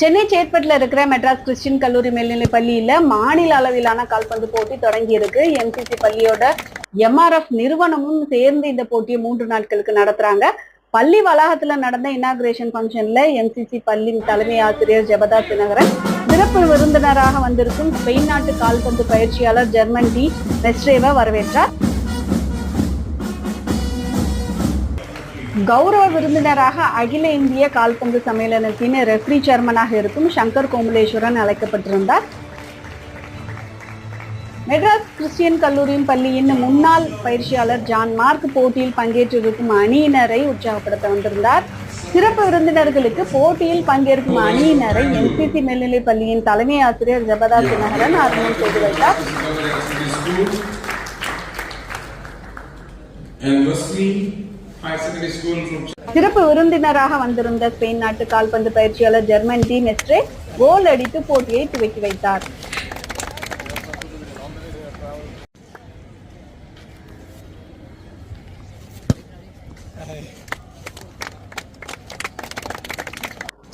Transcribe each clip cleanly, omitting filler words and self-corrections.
சென்னை சேத்பட்டில் இருக்கிற மெட்ராஸ் கிறிஸ்டியன் கல்லூரி மேல்நிலைப் பள்ளியில மாநில அளவிலான கால்பந்து போட்டி தொடங்கி இருக்கு. எம்சிசி பள்ளியோட எம்ஆர்எஃப் நிறுவனமும் சேர்ந்து இந்த போட்டியை 3 நாட்களுக்கு நடத்துறாங்க. பள்ளி வளாகத்துல நடந்த இனாகிரேஷன் பங்கன்ல எம்சிசி பள்ளியின் தலைமை ஆசிரியர் ஜெபதா தினகரன் சிறப்பு விருந்தினராக வந்திருக்கும் ஸ்பெயின் நாட்டு கால்பந்து பயிற்சியாளர் ஜெர்மன் டி மெஸ்ட்ரேவை வரவேற்றார். கௌரவ விருந்தினராக அகில இந்திய கால்பந்து சம்மேளனத்தின் ரெஃப்ரி சேர்மனாக இருக்கும் சங்கர் கோமலேஸ்வரன் அழைக்கப்பட்டிருந்தார். மெட்ராஸ் கிறிஸ்டியன் கல்லூரியின் பள்ளியின் முன்னாள் பயிற்சியாளர் ஜான் மார்க் போட்டியில் பங்கேற்றிருக்கும் அணியினரை உற்சாகப்படுத்த வந்திருந்தார். சிறப்பு விருந்தினர்களுக்கு போட்டியில் பங்கேற்கும் அணியினரை எம்சிசி மேல்நிலைப் பள்ளியின் தலைமை ஆசிரியர் ஜெபதா தினகரன் அறிமுகம் செய்து வைத்தார். சிறப்பு விருந்தினராக வந்திருந்த ஸ்பெயின் நாட்டு கால்பந்து பயிற்சியாளர் ஜெர்மன் டி மெஸ்ட்ரே கோல் அடித்து போட்டியை துவக்கி வைத்தார்.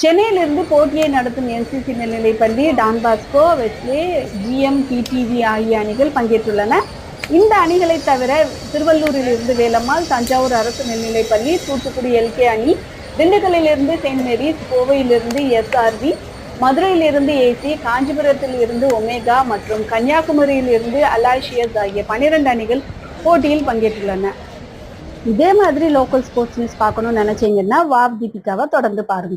சென்னையிலிருந்து போட்டியை நடத்தும் என்சிசி மேல்நிலைப் பள்ளி, Don Bosco, Wesley, GM, TTV ஆகிய அணிகள் பங்கேற்றுள்ளன. இந்த அணிகளை தவிர திருவள்ளூரில் இருந்து வேலம்மாள், தஞ்சாவூர் அரசு மேல்நிலைப் பள்ளி, தூத்துக்குடி எல்கே அணி, திண்டுக்கல்லிலிருந்து செயின்ட் மேரிஸ், கோவையிலிருந்து எஸ்ஆர்வி, மதுரையிலிருந்து ஏசி, காஞ்சிபுரத்தில் இருந்து ஒமேகா மற்றும் கன்னியாகுமரியில் இருந்து அலாய்ஷியஸ் ஆகிய 12 அணிகள் போட்டியில் பங்கேற்றுள்ளன. இதே மாதிரி லோக்கல் ஸ்போர்ட்ஸ் நியூஸ் பார்க்கணும்னு நினைச்சீங்கன்னா வாவ் தீபிகாவை தொடர்ந்து பாருங்க.